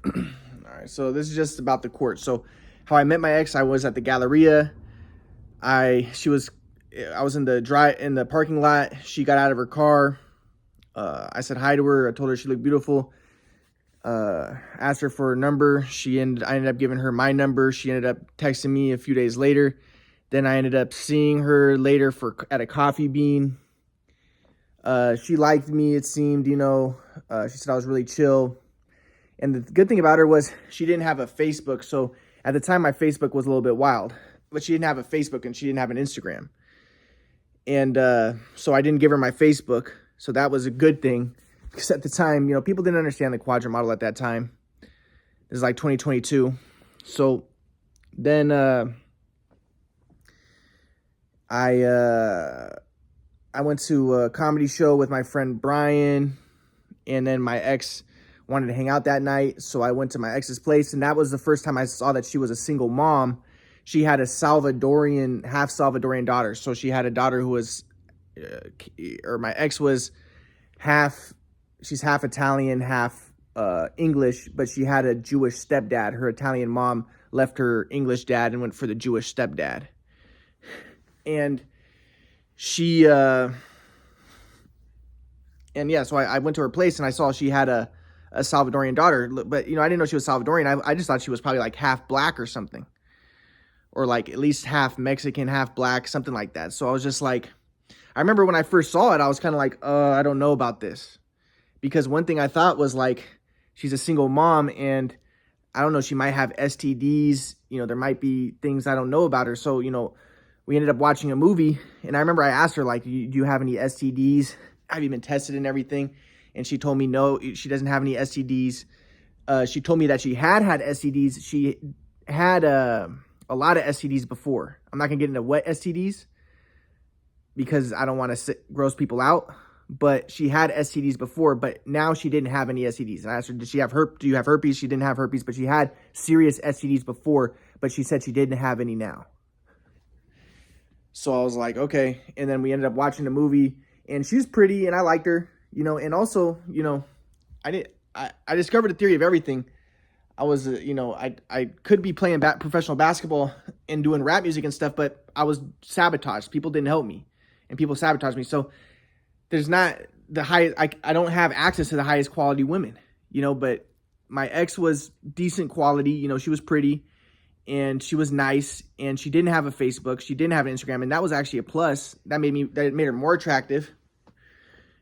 All right, so this is just about the court. So, how I met my ex, I was at the Galleria. I was in the parking lot. She got out of her car. I said hi to her. I told her she looked beautiful. Asked her for her number. I ended up giving her my number. She ended up texting me a few days later. Then I ended up seeing her later at a Coffee Bean. She liked me, it seemed. She said I was really chill. And the good thing about her was she didn't have a Facebook. So at the time, my Facebook was a little bit wild, but she didn't have a Facebook and she didn't have an Instagram. And so I didn't give her my Facebook. So that was a good thing, because at the time, people didn't understand the quadrant model at that time. This is like 2022. So then I went to a comedy show with my friend Brian, and then my ex wanted to hang out that night. So I went to my ex's place, and that was the first time I saw that she was a single mom. She had a half Salvadorian daughter. So she had a daughter who was, or my ex was she's half Italian, half English, but she had a Jewish stepdad. Her Italian mom left her English dad and went for the Jewish stepdad. And so I went to her place and I saw she had a Salvadorian daughter, but I didn't know she was Salvadorian. I just thought she was probably like half black or something, or like at least half Mexican, half black, something like that. So I was just like, I remember when I first saw it, I was kind of like, I don't know about this, because one thing I thought was like, she's a single mom and I don't know, she might have STDs, there might be things I don't know about her. So, we ended up watching a movie, and I remember I asked her, like, do you have any STDs? Have you been tested and everything? And she told me no, she doesn't have any STDs. She told me that she had STDs. She had a lot of STDs before. I'm not going to get into what STDs because I don't want to gross people out. But she had STDs before, but now she didn't have any STDs. And I asked her, do you have herpes? She didn't have herpes, but she had serious STDs before, but she said she didn't have any now. So I was like, okay. And then we ended up watching the movie, and she's pretty and I liked her, and also, I discovered a theory of everything. I was, I could be playing professional basketball and doing rap music and stuff, but I was sabotaged. People didn't help me, and people sabotaged me. So there's not the highest, I don't have access to the highest quality women, but my ex was decent quality. She was pretty and she was nice, and she didn't have a Facebook. She didn't have an Instagram. And that was actually a plus. That made her more attractive,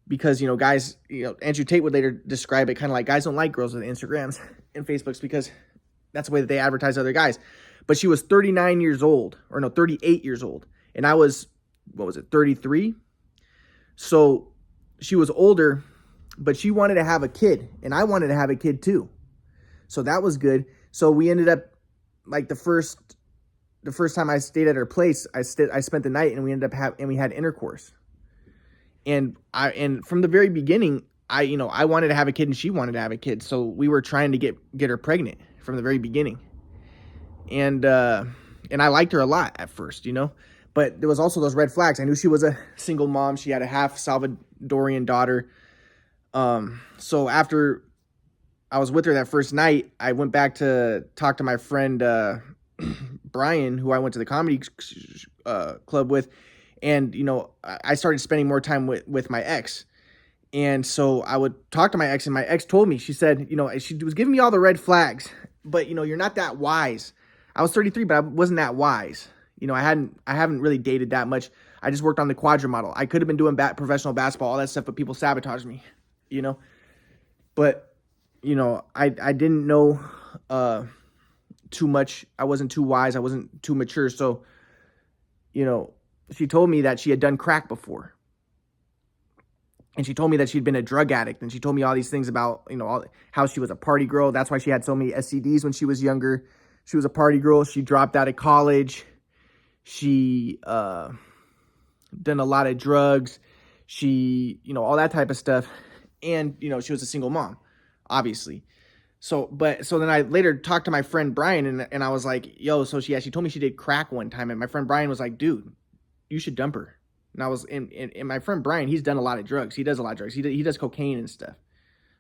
because, guys, Andrew Tate would later describe it kind of like guys don't like girls with Instagrams and Facebooks because that's the way that they advertise other guys. But she was 39 years old, 38 years old. And I was, 33? So she was older, but she wanted to have a kid, and I wanted to have a kid too. So that was good. So we ended up, like, the first time I stayed at her place, I spent the night, and we ended up we had intercourse. And from the very beginning, I wanted to have a kid and she wanted to have a kid. So we were trying to get her pregnant from the very beginning. And I liked her a lot at first, but there was also those red flags. I knew she was a single mom. She had a half Salvadorian daughter. So after I was with her that first night, I went back to talk to my friend, Brian, who I went to the comedy club with. And, I started spending more time with my ex. And so I would talk to my ex, and my ex told me, she said, she was giving me all the red flags, but, you're not that wise. I was 33, but I wasn't that wise. I haven't really dated that much. I just worked on the quadrant model. I could have been doing professional basketball, all that stuff, but people sabotaged me, But, I didn't know too much. I wasn't too wise. I wasn't too mature. So, she told me that she had done crack before. And she told me that she'd been a drug addict. And she told me all these things about, how she was a party girl. That's why she had so many STDs when she was younger. She was a party girl. She dropped out of college. She done a lot of drugs. She, all that type of stuff. And, she was a single mom, obviously. So then I later talked to my friend Brian, and I was like, yo, so she told me she did crack one time. And my friend Brian was like, dude, you should dump her. And I was, and my friend Brian, he's done a lot of drugs. He does a lot of drugs. He does cocaine and stuff.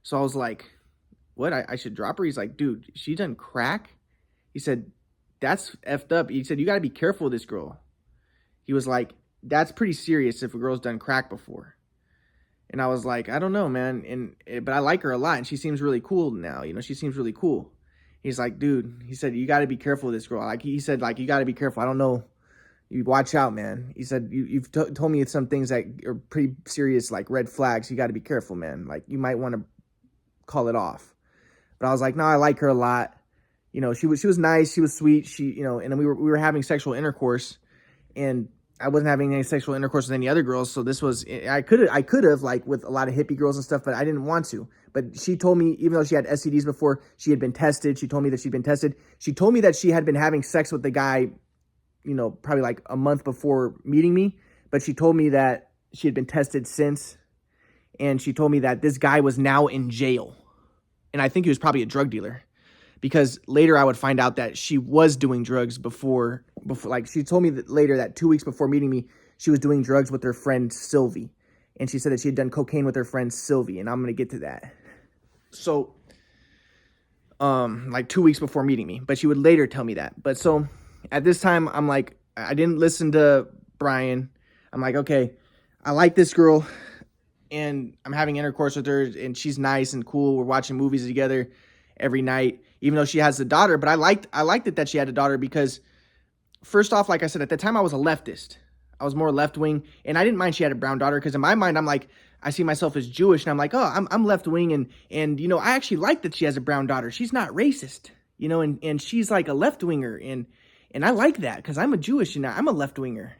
So I was like, what? I should drop her? He's like, dude, she done crack? He said, that's effed up. He said, you got to be careful with this girl. He was like, that's pretty serious if a girl's done crack before. And I was like, I don't know, man. But I like her a lot, and she seems really cool now. You know, she seems really cool. He's like, dude, he said, you got to be careful with this girl. Like, he said, like, you got to be careful. I don't know. You watch out, man. He said, you've told me some things that are pretty serious, like red flags. You got to be careful, man. Like, you might want to call it off. But I was like, no, I like her a lot. You know, she was nice. She was sweet. You know, and then we were having sexual intercourse, and I wasn't having any sexual intercourse with any other girls. So this was, I could have like with a lot of hippie girls and stuff, but I didn't want to. But she told me, even though she had STDs before, she had been tested. She told me that she'd been tested. She told me that she had been having sex with the guy, you know, probably like a month before meeting me. But she told me that she had been tested since. And she told me that this guy was now in jail. And I think he was probably a drug dealer. Because later I would find out that she was doing drugs before like she told me that later that 2 weeks before meeting me, she was doing drugs with her friend Sylvie. And she said that she had done cocaine with her friend Sylvie. And I'm going to get to that. So, like 2 weeks before meeting me, but she would later tell me that. But so at this time, I'm like, I didn't listen to Brian. I'm like, okay, I like this girl and I'm having intercourse with her and she's nice and cool. We're watching movies together every night, even though she has a daughter. But I liked it that she had a daughter because first off, like I said, at the time I was a leftist. I was more left wing, and I didn't mind she had a brown daughter because in my mind I'm like, I see myself as Jewish, and I'm like, oh, I'm left wing, and you know, I actually like that she has a brown daughter. She's not racist, you know, and she's like a left winger, and I like that because I'm a Jewish and I'm a left winger,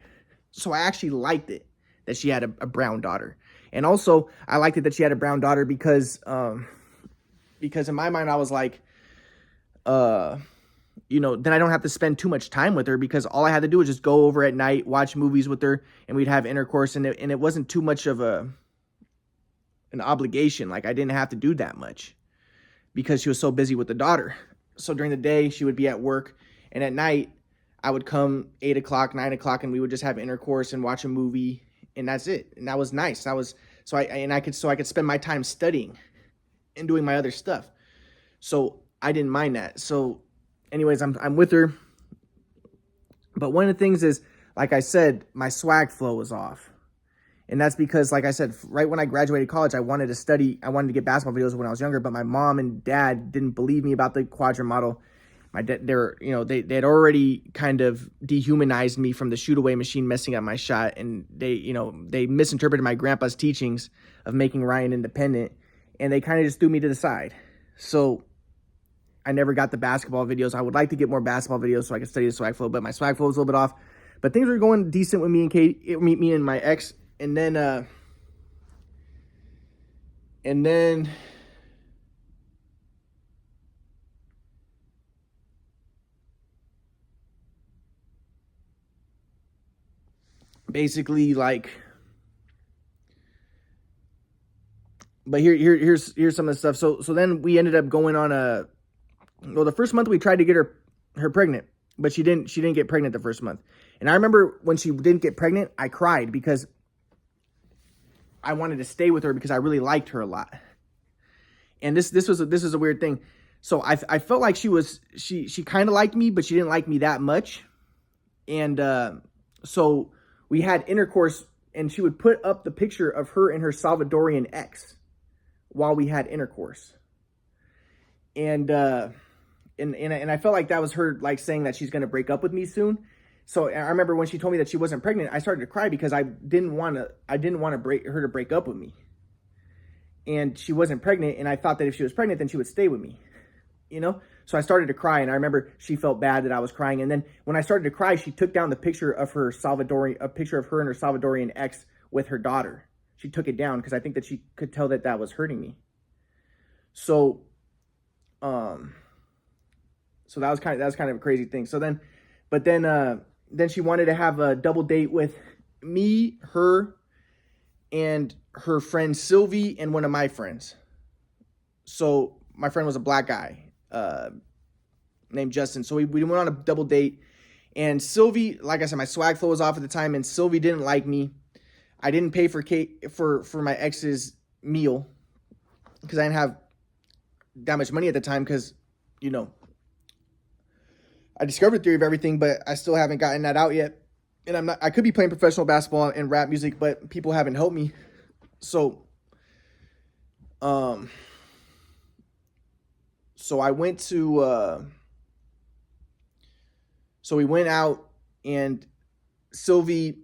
so I actually liked it that she had a brown daughter, and also I liked it that she had a brown daughter because in my mind I was like, you know, then I don't have to spend too much time with her because all I had to do was just go over at night, watch movies with her, and we'd have intercourse, and it wasn't too much of an obligation. Like, I didn't have to do that much because she was so busy with the daughter. So during the day, she would be at work, and at night, I would come 8 o'clock, 9 o'clock, and we would just have intercourse and watch a movie, and that's it. And that was nice. I could spend my time studying and doing my other stuff. So I didn't mind that. So anyways, I'm with her. But one of the things is, like I said, my swag flow was off. And that's because, like I said, right when I graduated college, I wanted to study. I wanted to get basketball videos when I was younger, but my mom and dad didn't believe me about the quadrant model. My dad, they had already kind of dehumanized me from the shoot away machine messing up my shot, and they misinterpreted my grandpa's teachings of making Ryan independent, and they kind of just threw me to the side. So I never got the basketball videos. I would like to get more basketball videos so I could study the swag flow, but my swag flow was a little bit off. But things were going decent with me and Kate, me and my ex, and then basically, like, but here's some of the stuff. So then we ended up going on the first month we tried to get her pregnant, but she didn't get pregnant the first month. And I remember when she didn't get pregnant, I cried because I wanted to stay with her because I really liked her a lot. And this was a weird thing. So I felt like she kind of liked me, but she didn't like me that much. And so we had intercourse, and she would put up the picture of her and her Salvadorian ex while we had intercourse. And I felt like that was her, like, saying that she's going to break up with me soon. So I remember when she told me that she wasn't pregnant, I started to cry because I didn't want to break up with me. And she wasn't pregnant, and I thought that if she was pregnant, then she would stay with me, you know? So I started to cry, and I remember she felt bad that I was crying. And then when I started to cry, she took down the picture of her a picture of her and her Salvadorian ex with her daughter. She took it down because I think that she could tell that was hurting me. So that was kind of a crazy thing. So then she wanted to have a double date with me, her, and her friend Sylvie, and one of my friends. So my friend was a black guy named Justin. So we went on a double date, and Sylvie, like I said, my swag flow was off at the time, and Sylvie didn't like me. I didn't pay for my ex's meal because I didn't have that much money at the time because, you know, I discovered Theory of Everything, but I still haven't gotten that out yet. And I could be playing professional basketball and rap music, but people haven't helped me. So, so I went to, so we went out and Sylvie,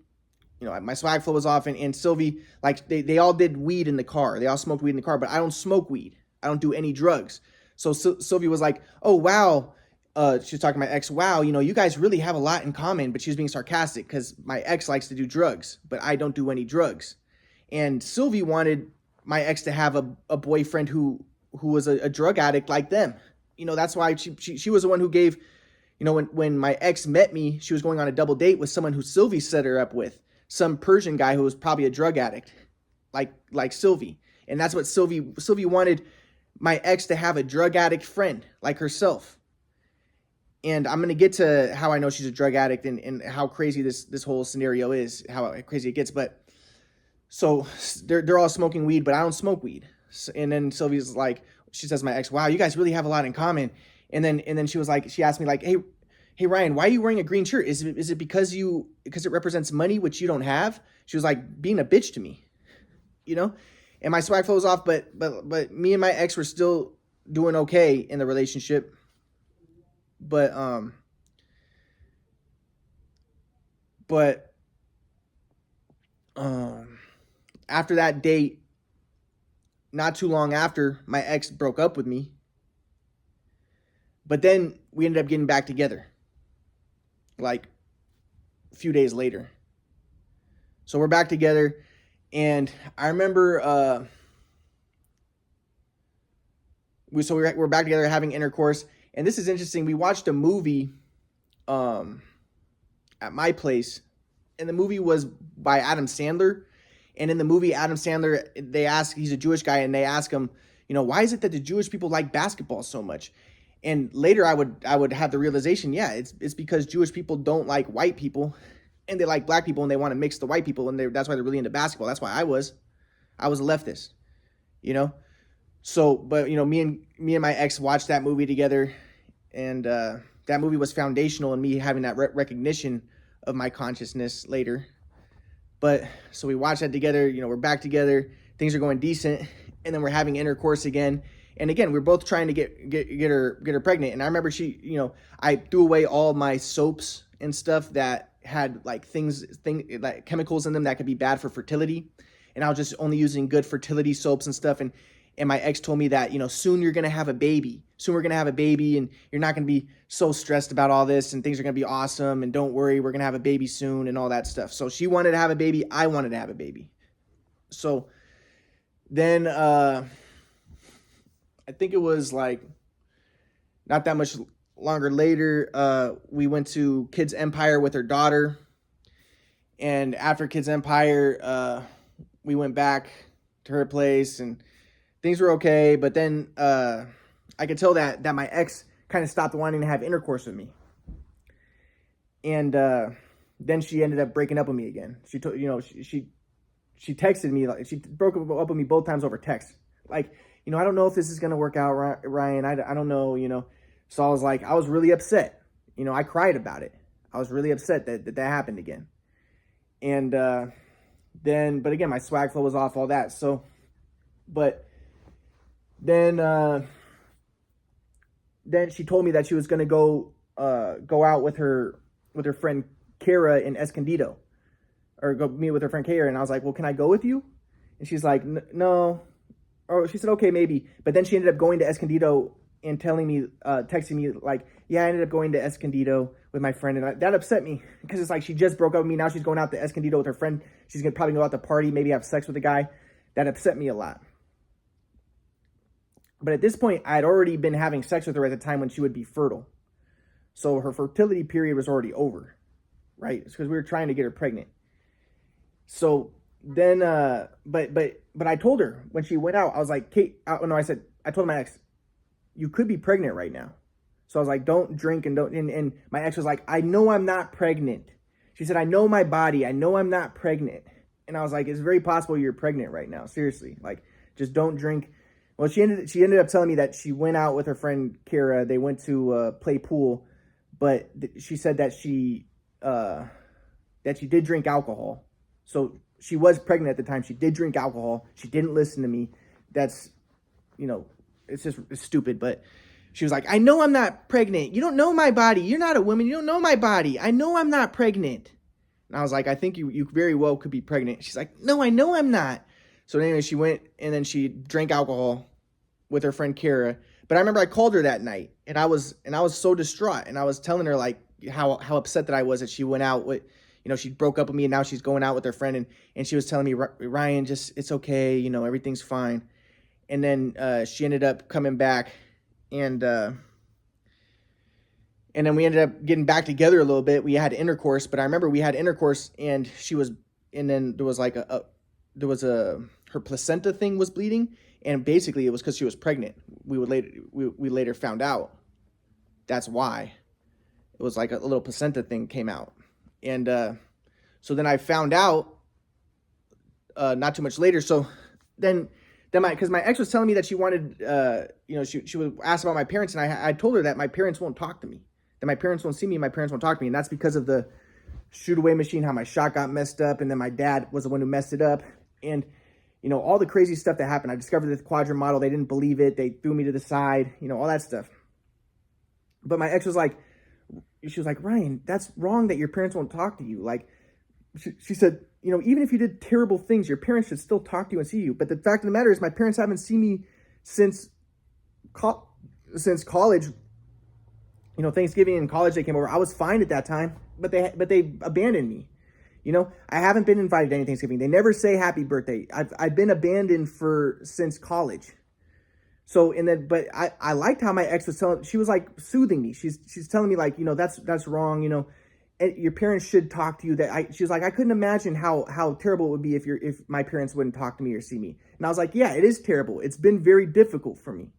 you know, my swag flow was off and Sylvie, like they all did weed in the car. They all smoked weed in the car, but I don't smoke weed. I don't do any drugs. So Sylvie was like, oh, wow. She was talking to my ex, wow, you know, you guys really have a lot in common, but she was being sarcastic because my ex likes to do drugs, but I don't do any drugs. And Sylvie wanted my ex to have a boyfriend who was a drug addict like them. You know, that's why she was the one who gave, you know, when my ex met me, she was going on a double date with someone who Sylvie set her up with, some Persian guy who was probably a drug addict, like Sylvie. And that's what Sylvie wanted my ex to have a drug addict friend like herself. And I'm going to get to how I know she's a drug addict and how crazy this whole scenario is, how crazy it gets. But so they're all smoking weed, but I don't smoke weed. And then Sylvie's like, she says to my ex, wow, you guys really have a lot in common. And then she was like, she asked me like, hey Ryan, why are you wearing a green shirt? Is it because it represents money, which you don't have? She was like being a bitch to me, you know? And my swag flow was off, but me and my ex were still doing okay in the relationship. But after that date, not too long after, my ex broke up with me. But then we ended up getting back together, like a few days later. So we're back together, and I remember we're back together having intercourse. And this is interesting. We watched a movie at my place, and the movie was by Adam Sandler. And in the movie, Adam Sandler, he's a Jewish guy, and they ask him, you know, why is it that the Jewish people like basketball so much? And later I would have the realization, yeah, it's because Jewish people don't like white people, and they like black people, and they want to mix the white people, and that's why they're really into basketball. That's why I was a leftist, you know? So, but, you know, me and my ex watched that movie together. And that movie was foundational in me having that recognition of my consciousness later. But so we watched that together. You know, we're back together. Things are going decent, and then we're having intercourse again. And again, we're both trying to get her pregnant. And I remember I threw away all my soaps and stuff that had like things like chemicals in them that could be bad for fertility. And I was just only using good fertility soaps and stuff. And my ex told me that, you know, soon you're going to have a baby. Soon we're going to have a baby, and you're not going to be so stressed about all this, and things are going to be awesome, and don't worry, we're going to have a baby soon and all that stuff. So she wanted to have a baby. I wanted to have a baby. So then I think it was like not that much longer later, we went to Kids Empire with her daughter. And after Kids Empire, we went back to her place, and things were okay, but then I could tell that my ex kind of stopped wanting to have intercourse with me. And then she ended up breaking up with me again. She told, you know, she texted me, like, she broke up with me both times over text. Like, you know, I don't know if this is going to work out, Ryan. I don't know, you know. So I was really upset. You know, I cried about it. I was really upset that happened again. And but again, my swag flow was off, all that. So, but then she told me that she was going to go out with her friend Kara in Escondido, or go meet with her friend Kara. And I was like, well, can I go with you? And she's like, no. Or she said, okay, maybe. But then she ended up going to Escondido and telling me, texting me like, yeah, I ended up going to Escondido with my friend. And that upset me, because it's like she just broke up with me. Now she's going out to Escondido with her friend. She's going to probably go out to party, maybe have sex with a guy. That upset me a lot. But at this point, I had already been having sex with her at the time when she would be fertile. So her fertility period was already over, right? It's because we were trying to get her pregnant. So then, but I told her when she went out, I was like, Kate, I told my ex, you could be pregnant right now. So I was like, don't drink and my ex was like, I know I'm not pregnant. She said, I know my body. I know I'm not pregnant. And I was like, it's very possible you're pregnant right now. Seriously. Like, just don't drink. Well, she ended up telling me that she went out with her friend Kara. They went to play pool, but she said that she did drink alcohol. So she was pregnant at the time. She did drink alcohol. She didn't listen to me. That's, it's stupid. But she was like, I know I'm not pregnant. You don't know my body. You're not a woman. You don't know my body. I know I'm not pregnant. And I was like, I think you very well could be pregnant. She's like, no, I know I'm not. So anyway, she went and then she drank alcohol with her friend Kara. But I remember I called her that night and I was so distraught. And I was telling her like how upset that I was that she went out with, she broke up with me and now she's going out with her friend. And she was telling me, Ryan, just, it's okay. Everything's fine. And then she ended up coming back and then we ended up getting back together a little bit. We had intercourse, but I remember we had intercourse and then there was like her placenta thing was bleeding. And basically it was because she was pregnant. We later found out that's why. It was like a little placenta thing came out. And so then I found out not too much later. So then because my ex was telling me that she wanted, she would ask about my parents. And I told her that my parents won't talk to me, that my parents won't see me, my parents won't talk to me. And that's because of the shoot away machine, how my shot got messed up. And then my dad was the one who messed it up. And, all the crazy stuff that happened. I discovered this quadrant model. They didn't believe it. They threw me to the side, all that stuff. But my ex was like, Ryan, that's wrong that your parents won't talk to you. Like, she said, even if you did terrible things, your parents should still talk to you and see you. But the fact of the matter is my parents haven't seen me since college. Thanksgiving in college, they came over. I was fine at that time, but they abandoned me. I haven't been invited to any Thanksgiving. They never say happy birthday. I've been abandoned since college. So, but I liked how my ex was she was like soothing me. She's telling me like, that's wrong. And your parents should talk to you. She was like, I couldn't imagine how terrible it would be if my parents wouldn't talk to me or see me. And I was like, yeah, it is terrible. It's been very difficult for me.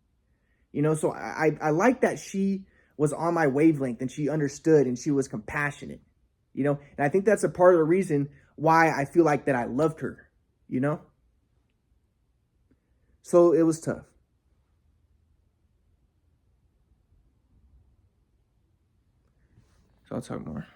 So I like that she was on my wavelength and she understood and she was compassionate, and I think that's a part of the reason why I feel like that I loved her, So it was tough. So I'll talk more.